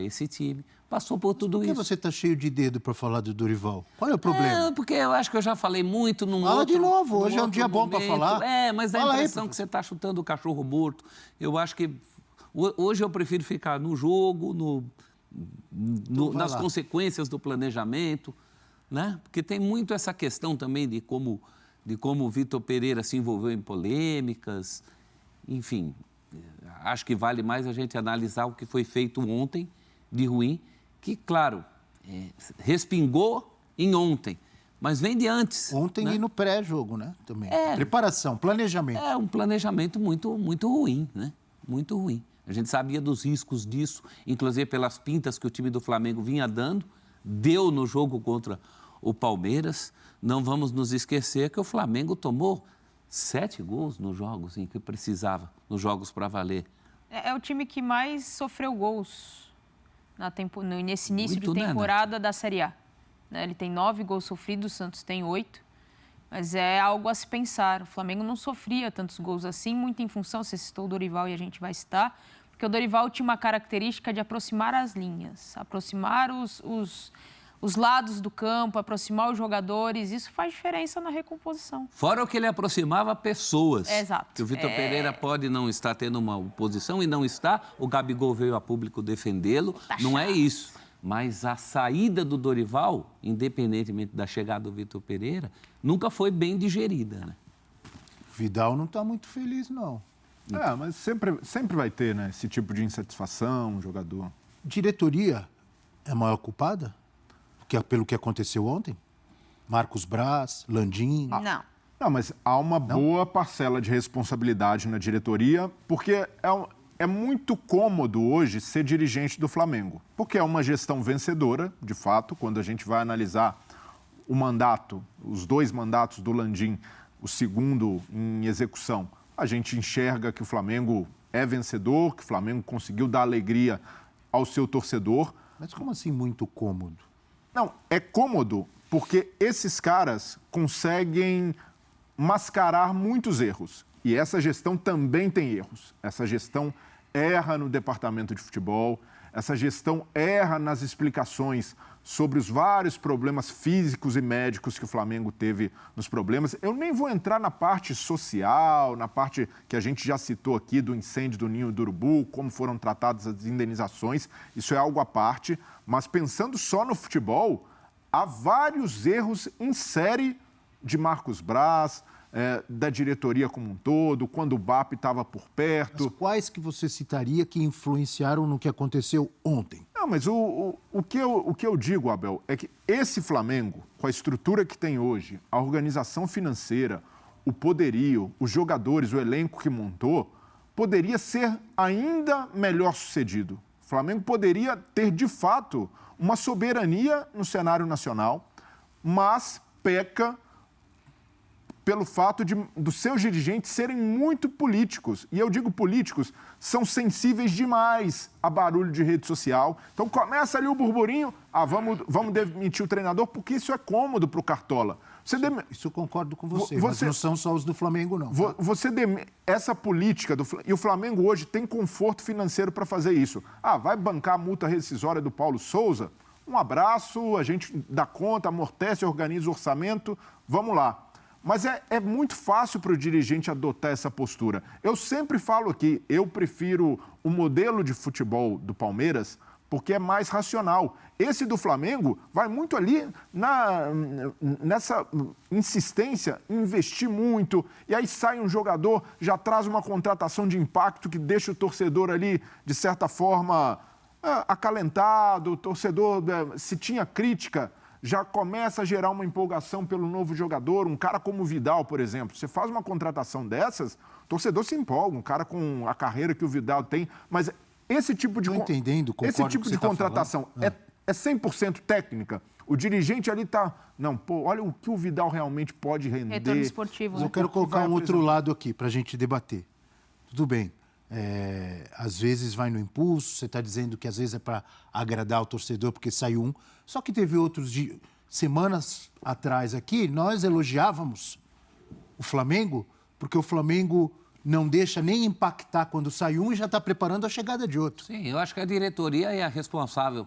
esse time, passou por tudo isso. Por que você está cheio de dedo para falar do Dorival? Qual é o problema? Porque eu acho que eu já falei muito num Fala outro... de novo, hoje é um dia bom para falar. Mas dá a impressão que você está chutando o cachorro morto. Eu acho que hoje eu prefiro ficar no jogo, nas consequências do planejamento, né? Porque tem muito essa questão também de como o Vitor Pereira se envolveu em polêmicas, enfim... Acho que vale mais a gente analisar o que foi feito ontem de ruim, que, claro, respingou em ontem, mas vem de antes. Ontem, né? E no pré-jogo, né? Também. Preparação, planejamento. Um planejamento muito, muito ruim, né? Muito ruim. A gente sabia dos riscos disso, inclusive pelas pintas que o time do Flamengo vinha dando, deu no jogo contra o Palmeiras. Não vamos nos esquecer que o Flamengo tomou 7 gols nos jogos em que precisava, nos jogos para valer. É o time que mais sofreu gols nesse início Muito, de temporada da Série A. Ele tem 9 gols sofridos, o Santos tem 8. Mas é algo a se pensar. O Flamengo não sofria tantos gols assim, muito em função, você citou o Dorival e a gente vai citar, porque o Dorival tinha uma característica de aproximar as linhas, aproximar os lados do campo, aproximar os jogadores, isso faz diferença na recomposição. Fora o que ele aproximava pessoas. Exato. Que o Vitor Pereira pode não estar tendo uma oposição e não está, o Gabigol veio a público defendê-lo, não é isso. Mas a saída do Dorival, independentemente da chegada do Vitor Pereira, nunca foi bem digerida, né? O Vidal não está muito feliz, não. Mas sempre vai ter, né, esse tipo de insatisfação, jogador. Diretoria é a maior culpada? Pelo que aconteceu ontem? Marcos Braz, Landim... Não, mas há uma boa parcela de responsabilidade na diretoria, porque é muito cômodo hoje ser dirigente do Flamengo, porque é uma gestão vencedora, de fato, quando a gente vai analisar o mandato, os 2 mandatos do Landim, o segundo em execução, a gente enxerga que o Flamengo é vencedor, que o Flamengo conseguiu dar alegria ao seu torcedor. Mas como assim muito cômodo? Não, é cômodo porque esses caras conseguem mascarar muitos erros. E essa gestão também tem erros. Essa gestão erra no departamento de futebol, essa gestão erra nas explicações sobre os vários problemas físicos e médicos que o Flamengo teve nos problemas. Eu nem vou entrar na parte social, na parte que a gente já citou aqui do incêndio do Ninho do Urubu, como foram tratadas as indenizações, isso é algo à parte. Mas pensando só no futebol, há vários erros em série de Marcos Braz, da diretoria como um todo, quando o BAP estava por perto. Mas quais que você citaria que influenciaram no que aconteceu ontem? Não, mas o que eu digo, Abel, é que esse Flamengo, com a estrutura que tem hoje, a organização financeira, o poderio, os jogadores, o elenco que montou, poderia ser ainda melhor sucedido. O Flamengo poderia ter, de fato, uma soberania no cenário nacional, mas peca pelo fato dos seus dirigentes serem muito políticos. E eu digo políticos, são sensíveis demais a barulho de rede social. Então começa ali o burburinho, vamos demitir o treinador, porque isso é cômodo para o Cartola. Isso eu concordo com você, mas não são só os do Flamengo, não. Essa política, e o Flamengo hoje tem conforto financeiro para fazer isso. Vai bancar a multa rescisória do Paulo Souza? Um abraço, a gente dá conta, amortece, organiza o orçamento, vamos lá. Mas é muito fácil para o dirigente adotar essa postura. Eu sempre falo aqui, eu prefiro o modelo de futebol do Palmeiras porque é mais racional. Esse do Flamengo vai muito ali nessa insistência em investir muito, e aí sai um jogador, já traz uma contratação de impacto que deixa o torcedor ali, de certa forma, acalentado. O torcedor, se tinha crítica, já começa a gerar uma empolgação pelo novo jogador. Um cara como o Vidal, por exemplo, você faz uma contratação dessas, o torcedor se empolga, um cara com a carreira que o Vidal tem, mas esse tipo de, contratação é 100% técnica. O dirigente ali está... Não, olha o que o Vidal realmente pode render. Retorno esportivo. Eu quero colocar um outro lado aqui para a gente debater. Tudo bem. Às vezes vai no impulso, você está dizendo que às vezes é para agradar o torcedor porque saiu um. Só que teve outros semanas atrás aqui, nós elogiávamos o Flamengo porque o Flamengo não deixa nem impactar quando sai um e já está preparando a chegada de outro. Sim, eu acho que a diretoria é a responsável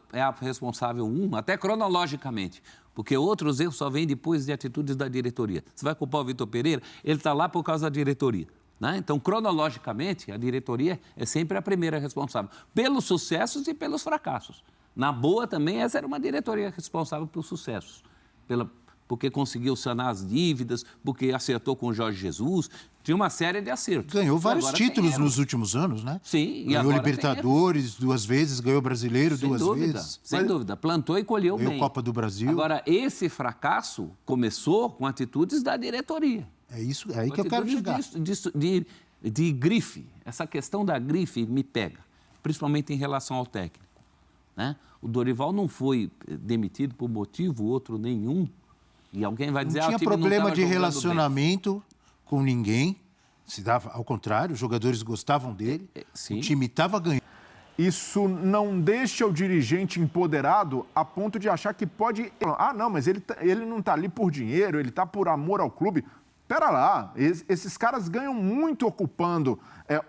até cronologicamente, porque outros erros só vêm depois de atitudes da diretoria. Você vai culpar o Vitor Pereira, ele está lá por causa da diretoria. Né? Então, cronologicamente, a diretoria é sempre a primeira responsável, pelos sucessos e pelos fracassos. Na boa também, essa era uma diretoria responsável pelos sucessos, porque conseguiu sanar as dívidas, porque acertou com o Jorge Jesus, tinha uma série de acertos. Ganhou vários títulos nos últimos anos, né? Sim. Ganhou Libertadores 2 vezes, ganhou Brasileiro 2 vezes. Sem dúvida, plantou e colheu bem. Ganhou Copa do Brasil. Agora, esse fracasso começou com atitudes da diretoria. É aí que eu quero chegar. De grife. Essa questão da grife me pega, principalmente em relação ao técnico. Né? O Dorival não foi demitido por motivo outro nenhum. E alguém vai dizer... Não tinha problema de relacionamento com ninguém. Se dava, ao contrário, os jogadores gostavam dele. Sim. O time estava ganhando. Isso não deixa o dirigente empoderado a ponto de achar que pode... Ah, não, mas ele não está ali por dinheiro, ele está por amor ao clube. Pera lá, esses caras ganham muito ocupando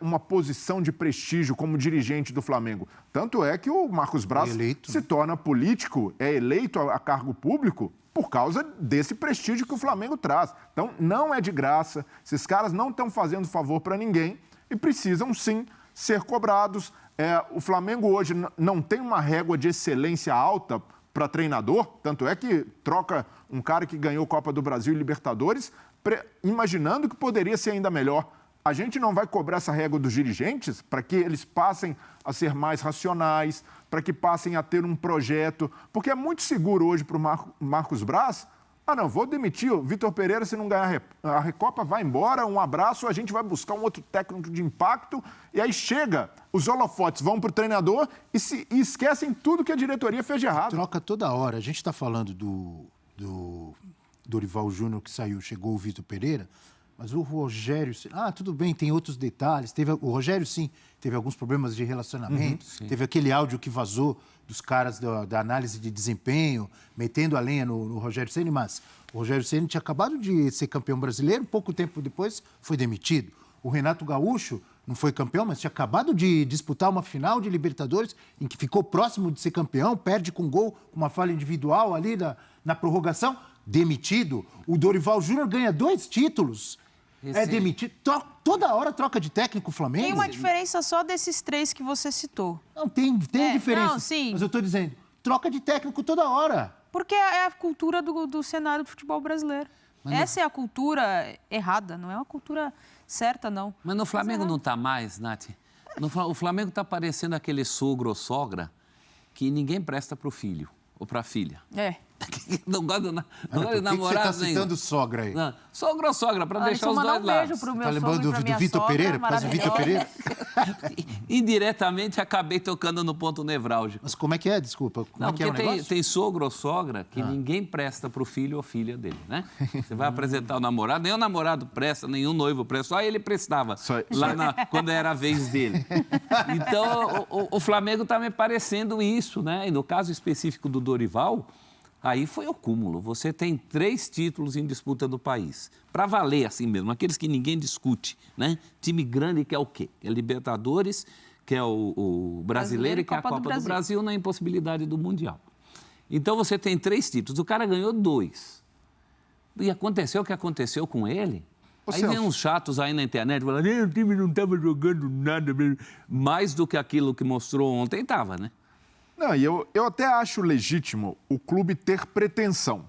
uma posição de prestígio como dirigente do Flamengo. Tanto é que o Marcos Braz se torna político, é eleito a cargo público por causa desse prestígio que o Flamengo traz. Então, não é de graça, esses caras não estão fazendo favor para ninguém e precisam, sim, ser cobrados. O Flamengo hoje não tem uma régua de excelência alta para treinador, tanto é que troca um cara que ganhou Copa do Brasil e Libertadores, imaginando que poderia ser ainda melhor. A gente não vai cobrar essa régua dos dirigentes para que eles passem a ser mais racionais, para que passem a ter um projeto, porque é muito seguro hoje para o Marcos Braz. Ah, não, vou demitir o Vitor Pereira se não ganhar a Recopa, vai embora, um abraço, a gente vai buscar um outro técnico de impacto, e aí chega, os holofotes vão para o treinador e esquecem tudo que a diretoria fez de errado. Troca toda hora. A gente está falando do Dorival Júnior que saiu, chegou o Vitor Pereira, mas o Rogério... tudo bem, tem outros detalhes. O Rogério, sim, teve alguns problemas de relacionamento. Teve aquele áudio que vazou dos caras da análise de desempenho, metendo a lenha no Rogério Ceni, mas o Rogério Ceni tinha acabado de ser campeão brasileiro, pouco tempo depois foi demitido. O Renato Gaúcho não foi campeão, mas tinha acabado de disputar uma final de Libertadores em que ficou próximo de ser campeão, perde com gol, uma falha individual ali na prorrogação, demitido. O Dorival Júnior ganha 2 títulos. É demitido. Toda hora troca de técnico o Flamengo. Tem uma diferença só desses 3 que você citou. Não, tem diferença. Não, sim. Mas eu estou dizendo, troca de técnico toda hora. Porque é a cultura do cenário do futebol brasileiro. Essa é a cultura errada, não é uma cultura certa, não. Mas no Flamengo não está mais, Nath. O Flamengo está parecendo aquele sogro ou sogra que ninguém presta para o filho ou para a filha. Não gosta de namorado nenhum. Você está citando sogra aí? Não. Sogro ou sogra, para deixar os dois lados. Um beijo pro meu tá lembrando do Vitor Pereira? Por causa do Vitor Pereira? Indiretamente, acabei tocando no ponto nevrálgico. Mas como é que é? Desculpa. Como é que é o negócio? Tem sogro ou sogra que ninguém presta para o filho ou filha dele, né? Você vai apresentar o namorado, nem o namorado presta, nenhum noivo presta, só ele prestava quando era a vez dele. Então, o Flamengo está me parecendo isso, né? E no caso específico do Dorival, aí foi o cúmulo. Você tem 3 títulos em disputa do país. Para valer assim mesmo, aqueles que ninguém discute, né? Time grande que é o quê? Que é Libertadores, que é o Brasileiro e que é a Copa do Brasil na impossibilidade do Mundial. Então você tem 3 títulos, o cara ganhou 2. E aconteceu o que aconteceu com ele. Aí vem uns chatos aí na internet falando o time não estava jogando nada, mais do que aquilo que mostrou ontem estava, né? Não, e eu até acho legítimo o clube ter pretensão.